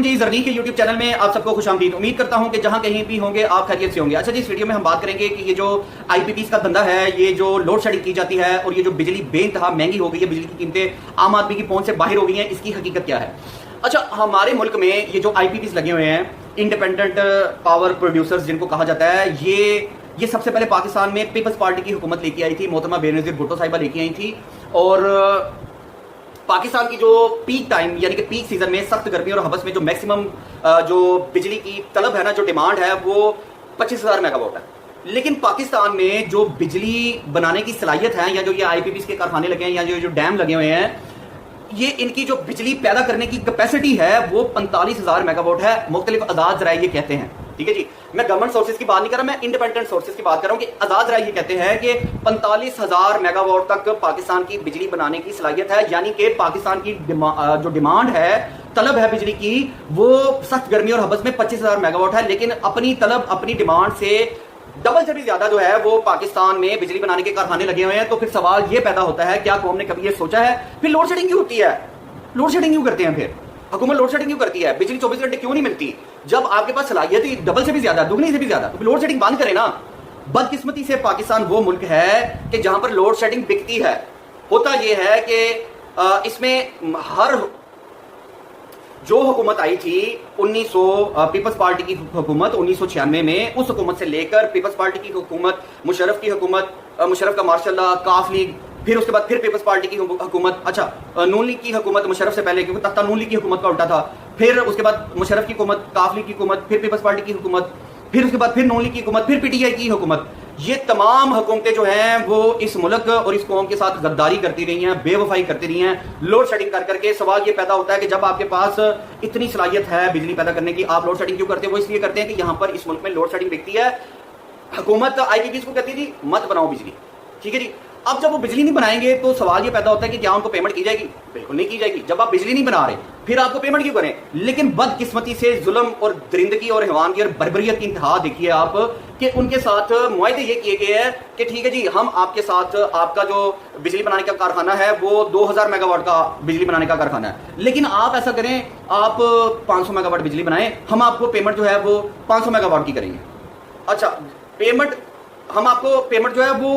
जी, journey के YouTube channel में आप सबको खुशामदीद। उम्मीद करता हूं कि जहां कहीं भी होंगे आप खैरियत से होंगे। अच्छा जी, इस वीडियो में हम बात करेंगे कि ये जो आईपीपीस का धंधा है, ये जो लोड शेडिंग की जाती है और ये जो बिजली बेइंतहा महंगी हो गई है, बिजली की कीमतें आम आदमी की पहुंच से बाहर हो गई हैं, इसकी हकीकत क्या है। अच्छा, हमारे मुल्क में ये जो आईपीपीस लगे हुए हैं, इंडिपेंडेंट पावर प्रोड्यूसर्स जिनको कहा जाता है, ये सबसे पहले पाकिस्तान में पीपल्स पार्टी की हुकूमत लेके आई थी, मोहतरमा बेनज़ीर भुट्टो साहिबा लेके आई थी। और पाकिस्तान की जो पीक टाइम यानी कि पीक सीजन में सख्त गर्मी और हवस में जो मैक्सिमम जो बिजली की तलब है ना, जो डिमांड है, वो 25,000 मेगावाट है। लेकिन पाकिस्तान में जो बिजली बनाने की सलाहियत है, या जो ये आईपीपीस के कारखाने लगे हैं, या जो डैम लगे हुए हैं, ये इनकी जो बिजली पैदा करने की कैपेसिटी है वो 45,000 मेगावाट है। मुख्तलिफ आजाद ज़राए ये कहते हैं, ठीक है जी, मैं गवर्नमेंट सोर्सेज की बात नहीं कर रहा, मैं इंडिपेंडेंट सोर्सेज की बात कर रहा हूं कि आजाद ज़राए ये कहते हैं कि 45,000 मेगावाट तक पाकिस्तान की बिजली बनाने की सलाहियत है। यानी कि पाकिस्तान की जो डिमांड है, तलब है बिजली की, वो सख्त गर्मी और हबस में 25,000 मेगावाट है। लेकिन अपनी तलब, अपनी डिमांड से डबल से भी ज्यादा जो है वो पाकिस्तान में बिजली बनाने के कारखाने लगे हुए हैं। तो फिर सवाल ये पैदा होता है, क्या कौम ने कभी ये सोचा है फिर लोड शेडिंग क्यों होती है? लोड शेडिंग क्यों करते हैं? फिर हुकूमत लोड शेडिंग क्यों करती है? बिजली 24 घंटे क्यों नहीं मिलती जब आपके पास सलाहियत ही डबल से भी ज्यादा, दुगनी से भी ज्यादा? तो लोड शेडिंग बंद करें ना। बदकिस्मती से पाकिस्तान वो मुल्क है कि जहां पर लोड शेडिंग बिकती है। होता यह है कि इसमें हर जो हुकूमत आई थी 1900 पीपल्स पार्टी की हुकूमत 1996 में, उस हुकूमत से लेकर पीपल्स पार्टी की हुकूमत, मुशर्रफ की हुकूमत, मुशर्रफ का मार्शल्लाह, काफ लीग, फिर उसके बाद फिर पीपल्स पार्टी की हुकूमत, अच्छा नून लीग की हुकूमत मुशर्रफ से पहले, क्योंकि तख्ता नून लीग की हुकूमत का उल्टा था, फिर उसके बाद मुशर्रफ की हुकूमत, काफ लीग की हुकूमत, फिर पीपल्स पार्टी की हुकूमत, फिर उसके बाद फिर नून लीग की हुकूमत, फिर पीटीआई की हुकूमत। ये तमाम हुकूमतें जो हैं वो इस मुल्क और इस कौम के साथ गद्दारी करती रही हैं, बेवफाई करती रही हैं, लोड शेडिंग कर करके। सवाल ये पैदा होता है कि जब आपके पास इतनी सलाहियत है बिजली पैदा करने की, आप लोड शेडिंग क्यों करते हैं? वो इसलिए करते हैं कि यहाँ पर इस मुल्क में लोड शेडिंग बिकती है। हुकूमत आईपीपीस को कहती थी मत बनाओ बिजली, ठीक है जी। अब जब वो बिजली नहीं बनाएंगे तो सवाल ये पैदा होता है कि क्या उनको पेमेंट की जाएगी? बिल्कुल नहीं की जाएगी। जब आप बिजली नहीं बना रहे फिर आपको पेमेंट क्यों करें? लेकिन बदकिस्मती से जुल्म और दरिंदगी और हैवानगी और बर्बरियत की इंतहा देखिए आप कि उनके साथ मुआहदे ये किए गए हैं कि ठीक है जी, हम आपके साथ, आपका जो बिजली बनाने का कारखाना है वो 2000 मेगावाट का बिजली बनाने का कारखाना है, लेकिन आप ऐसा करें, आप 500 मेगावाट बिजली बनाएं, हम आपको पेमेंट जो है वो 500 मेगावाट की करेंगे। अच्छा, हम आपको पेमेंट जो है वो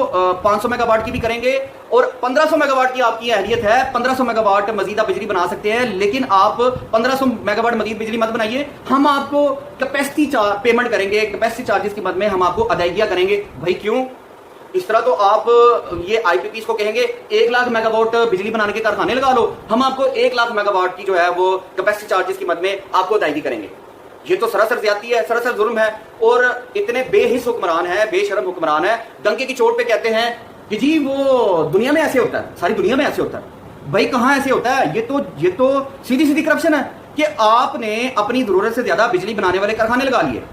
500 मेगावाट की भी करेंगे और 1500 मेगावाट की आपकी अहलियत है, 1500 मेगावाट मजीद आप बिजली बना सकते हैं, लेकिन आप 1500 मेगावाट मजीद बिजली मत बनाइए, हम आपको कैपेसिटी पेमेंट करेंगे, कैपेसिटी चार्जेस की मद में हम आपको अदायगियां करेंगे। भाई क्यों? इस तरह तो आप ये आईपीपीस को कहेंगे 1 लाख मेगावाट बिजली बनाने के कारखाने लगा लो, हम आपको 1 लाख मेगावाट की जो है वो कैपेसिटी चार्जेस की मद में आपको अदायगी करेंगे। ये तो सरासर ज्यादती है, सरासर जुर्म है। और इतने बेहिस हुक्मरान है, बेशरम हुक्मरान है, डंके की चोट पे कहते हैं कि जी वो दुनिया में ऐसे होता है, सारी दुनिया में ऐसे होता है। भाई कहाँ ऐसे होता है? ये तो सीधी सीधी करप्शन है कि आपने अपनी जरूरत से ज्यादा बिजली बनाने वाले कारखाने लगा लिए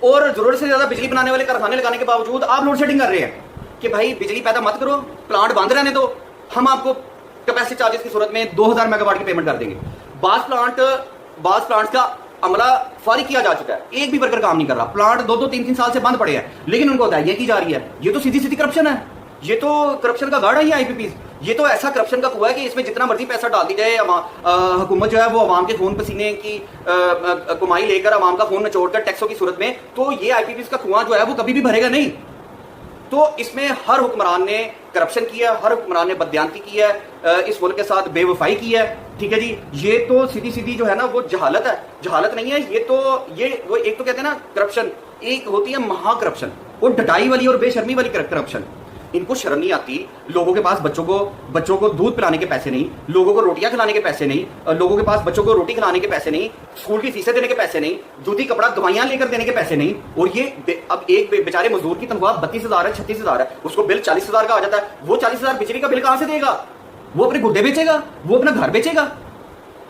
और जरूरत से ज्यादा बिजली बनाने वाले कारखाने लगाने के बावजूद आप लोड शेडिंग कर रहे हैं कि भाई बिजली पैदा मत करो, प्लांट बंद रहने दो, हम आपको कैपेसिटी चार्जेस की सूरत में 2000 मेगावाट की पेमेंट कर देंगे। बास प्लांट का अमला फारिग किया जा चुका है, एक भी वर्कर काम नहीं कर रहा, प्लांट 2-2, 3-3 साल से बंद पड़े हैं, लेकिन उनको अदायगियां की जा रही है। ये तो सीधी सीधी करप्शन है, ये तो करप्शन का गाढ़ा ही है आईपीपीस। ये तो ऐसा करप्शन का कुआं है कि इसमें जितना मर्जी पैसा डाल दी जाए, हुकूमत जो है वो अवाम के खून पसीने की कमाई लेकर अवाम का खून निचोड़कर टैक्सों की सूरत में, तो ये आईपीपीस का कुआं जो है वो कभी भी भरेगा नहीं। तो इसमें हर हुक्मरान ने करप्शन किया, हर हुक्मरान ने बदयांती की है, इस मुल्क के साथ बेवफाई की है, ठीक है जी। ये तो सीधी सीधी जो है ना वो जहालत है, जहालत नहीं है ये तो। वो एक तो कहते हैं ना करप्शन, एक होती है महा करप्शन, वो डटाई वाली और बेशर्मी वाली करप्शन। इनको शर्म नहीं आती, लोगों के पास बच्चों को दूध पिलाने के पैसे नहीं, लोगों को रोटियां खिलाने के पैसे नहीं, लोगों के पास बच्चों को रोटी खिलाने के पैसे नहीं, स्कूल की फीसें देने के पैसे नहीं, जूती कपड़ा दवाइयां लेकर देने के पैसे नहीं। और ये अब एक बेचारे मजदूर की तनख्वाह 32,000 है, 36,000 है, उसको बिल 40,000 का आ जाता है। वो 40,000 बिजली का बिल कहां से देगा? वो अपने गुड्डे बेचेगा, वो अपना घर बेचेगा।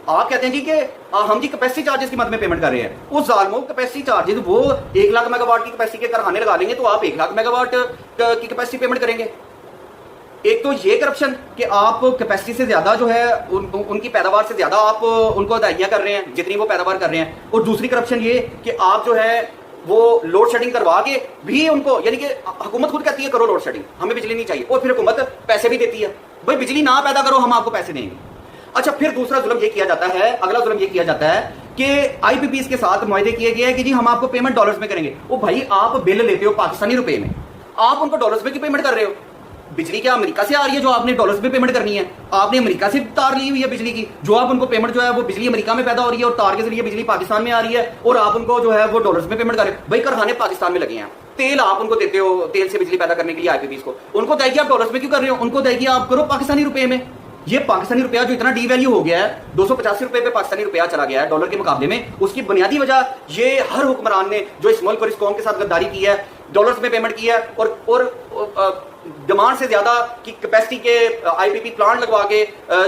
आप कहते हैं जी कि हम जी कैपेसिटी चार्जेस की मद में पेमेंट कर रहे हैं। उस जालमो कैपेसिटी चार्जेस वो 1 लाख मेगावाट की कैपेसिटी के कारखाने लगा लेंगे तो आप 1 लाख मेगावाट की कैपेसिटी पेमेंट करेंगे। एक तो ये करप्शन कि आप कैपेसिटी से ज्यादा जो है उनकी पैदावार से ज्यादा आप उनको अदायगियां कर रहे हैं जितनी वो पैदावार कर रहे हैं। और दूसरी करप्शन ये कि आप जो है वो लोड शेडिंग करवा के भी उनको, यानी कि हुकूमत खुद कहती है करो लोड शेडिंग, हमें बिजली नहीं चाहिए, और फिर हुकूमत पैसे भी देती है, भाई बिजली ना पैदा करो हम आपको पैसे देंगे। अच्छा, फिर दूसरा जुल्म ये किया जाता है, अगला जुल्म ये किया जाता है کہ آئی پی پیز کے ساتھ معاہدے کیے گئے کہ جی ہم آپ کو پیمنٹ ڈالرز میں کریں گے. وہ بھائی آپ بل لیتے ہو پاکستانی روپے میں, آپ ان کو ڈالرز میں کی پیمنٹ کر رہے ہو. بجلی کیا امریکہ سے آ رہی ہے جو آپ نے ڈالرز میں پیمنٹ کرنی ہے؟ آپ نے امریکہ سے تار لی ہوئی ہے بجلی کی, جو آپ ان کو پیمنٹ جو ہے وہ بجلی امریکہ میں پیدا ہو رہی ہے اور تار کے ذریعے بجلی پاکستان میں آ رہی ہے, اور آپ ان کو جو ہے وہ ڈالرز میں پیمنٹ کر رہے ہیں. بھائی کارخانے پاکستان میں لگے ہیں, تیل آپ ان کو دیتے ہو, تیل سے بجلی پیدا کرنے کے لیے آئی پی پیز کو, ان کو دے گی آپ ڈالرز میں کیوں کر رہے ہو؟ ان کو دے گی آپ کرو پاکستانی روپے میں. یہ پاکستانی روپیہ جو اتنا ڈی ویلیو ہو گیا ہے, 285 روپے پہ پاکستانی روپیہ چلا گیا ہے ڈالر کے مقابلے میں, اس کی بنیادی وجہ یہ ہر حکمران نے جو اس ملک اور اس قوم کے ساتھ غداری کی ہے, ڈالرز میں پیمنٹ کی ہے, اور ڈیمانڈ سے زیادہ کی کیپیسٹی کے آئی پی پی پلانٹ لگوا کے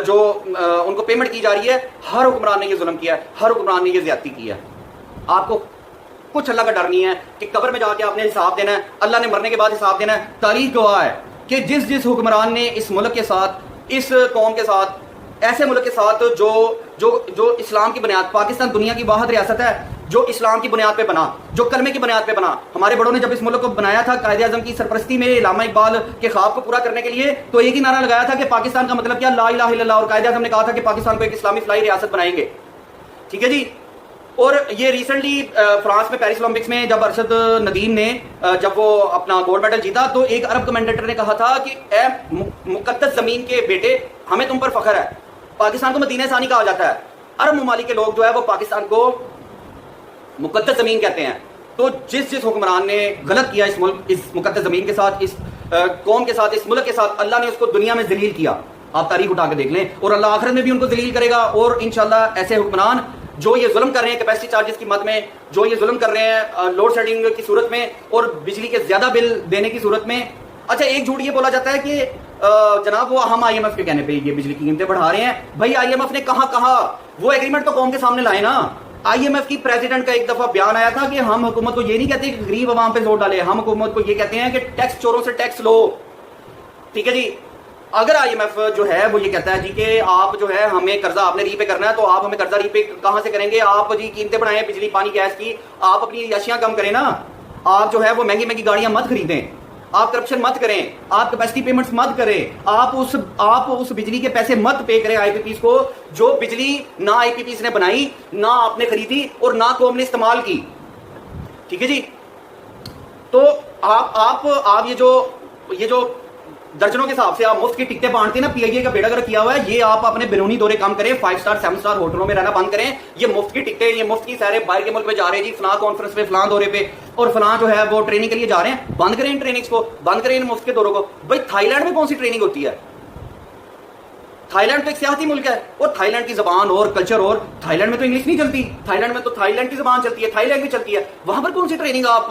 جو ان کو پیمنٹ کی جا رہی ہے, ہر حکمران نے یہ ظلم کیا ہے, ہر حکمران نے یہ زیادتی کی ہے. آپ کو کچھ اللہ کا ڈر نہیں ہے کہ قبر میں جا کے آپ نے حساب دینا ہے, اللہ نے مرنے کے بعد حساب دینا ہے. تاریخ گواہ ہے کہ جس حکمران نے اس ملک کے ساتھ, اس قوم کے ساتھ, ایسے ملک کے ساتھ جو اسلام کی بنیاد, پاکستان دنیا کی واحد ریاست ہے جو اسلام کی بنیاد پہ بنا, جو کلمے کی بنیاد پہ بنا. ہمارے بڑوں نے جب اس ملک کو بنایا تھا قائد اعظم کی سرپرستی میں علامہ اقبال کے خواب کو پورا کرنے کے لیے, تو ایک ہی نعرہ لگایا تھا کہ پاکستان کا مطلب کیا, لا الہ الا اللہ, اور قائد اعظم نے کہا تھا کہ پاکستان کو ایک اسلامی فلاحی ریاست بنائیں گے. ٹھیک ہے جی. اور یہ ریسنٹلی فرانس میں پیرس اولمپکس میں جب ارشد ندیم نے جب وہ اپنا گولڈ میڈل جیتا, تو ایک عرب کمنٹیٹر نے کہا تھا کہ اے مقدس زمین کے بیٹے, ہمیں تم پر فخر ہے. پاکستان کو مدینہ ثانی کہا جاتا ہے, عرب ممالک کے لوگ جو ہے وہ پاکستان کو مقدس زمین کہتے ہیں. تو جس حکمران نے غلط کیا اس ملک, اس مقدس زمین کے ساتھ, اس قوم کے ساتھ, اس ملک کے ساتھ, اللہ نے اس کو دنیا میں ذلیل کیا. آپ تاریخ اٹھا کے دیکھ لیں, اور اللہ آخرت میں بھی ان کو ذلیل کرے گا. اور انشاءاللہ ایسے حکمران جو یہ ظلم کر رہے ہیں کیپیسٹی چارجز کی مد میں, جو یہ ظلم کر رہے ہیں لوڈ شیڈنگ کی صورت میں اور بجلی کے زیادہ بل دینے کی صورت میں. اچھا ایک جھوٹ یہ بولا جاتا ہے کہ جناب وہ ہم آئی ایم ایف کے کہنے پہ یہ بجلی کی قیمتیں بڑھا رہے ہیں. بھائی آئی ایم ایف نے کہا وہ ایگریمنٹ تو قوم کے سامنے لائے نا. آئی ایم ایف کی پریزیڈنٹ کا ایک دفعہ بیان آیا تھا کہ ہم حکومت کو یہ نہیں کہتے کہ غریب عوام پہ زور ڈالے, ہم حکومت کو یہ کہتے ہیں کہ ٹیکس چوروں سے ٹیکس لو. ٹھیک ہے جی. اگر آئی ایم ایف جو ہے وہ یہ کہتا ہے جی کہ آپ جو ہے ہمیں قرضہ آپ نے ری پے کرنا ہے, تو آپ ہمیں قرضہ ری پے کہاں سے کریں گے؟ آپ جی قیمتیں بڑھائیں بجلی پانی گیس کی, آپ اپنی عیاشیاں کم کریں نا, آپ جو ہے وہ مہنگی گاڑیاں مت خریدیں, آپ کرپشن مت کریں, آپ کیپیسٹی پیمنٹس مت کریں, آپ اس بجلی کے پیسے مت پے کریں آئی پی پیز کو, جو بجلی نہ آئی پی پیز نے بنائی, نہ آپ نے خریدی, اور نہ قوم نے استعمال کی. ٹھیک ہے جی. تو آپ یہ جو درجنوں کے حساب سے آپ مفت کی ٹکٹیں بانٹتے ہیں نا, پی آئی اے کا بیڑا گرک کیا ہوا ہے, یہ آپ اپنے بیرونی دورے کام کریں, 5 سٹار 7 سٹار ہوٹلوں میں رہنا بند کریں. یہ مفت کی ٹکٹیں, یہ مفت کی سارے باہر کے ملک میں جا رہے ہیں جی, فلاں کانفرنس پہ, فلاں دورے پہ, اور فلاں جو ہے وہ ٹریننگ کے لیے جا رہے ہیں, بند کریں ان ٹریننگز کو, بند کریں ان مفت کے دوروں کو. بھائی تھائی لینڈ میں کون سی ٹریننگ ہوتی ہے؟ تھائی لینڈ تو ایک سیاحتی ملک ہے, اور تھائی لینڈ کی زبان اور کلچر, اور تھائی لینڈ میں تو انگلش نہیں چلتی, تھائی لینڈ میں تو تھائی لینڈ کی زبان چلتی ہے, تھائی لینڈ چلتی ہے. وہاں پر کون سی ٹریننگ آپ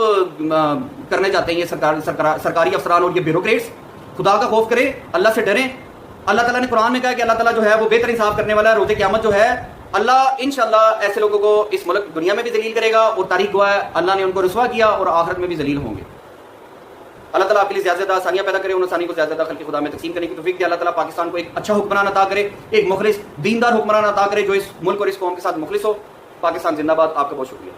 کرنے جاتے ہیں؟ یہ سرکاری افسران اور یہ بیوروکریٹس. خدا کا خوف کریں, اللہ سے ڈریں. اللہ تعالیٰ نے قرآن میں کہا کہ اللہ تعالیٰ جو ہے وہ بہتر انصاف کرنے والا ہے. روز قیامت جو ہے اللہ انشاءاللہ ایسے لوگوں کو اس ملک دنیا میں بھی ذلیل کرے گا, اور تاریخ گواہ ہے اللہ نے ان کو رسوا کیا اور آخرت میں بھی ذلیل ہوں گے. اللہ تعالیٰ آپ کے لیے زیادہ زیادہ آسانیاں پیدا کرے, ان آسانی کو زیادہ زیادہ خلق خدا میں تقسیم کرنے کی توفیق دے. اللہ تعالیٰ پاکستان کو ایک اچھا حکمران عطا کرے, ایک مخلص دیندار حکمران عطا کرے جو اس ملک اور اس قوم کے ساتھ مخلص ہو. پاکستان زندہ باد. آپ کا بہت شکریہ.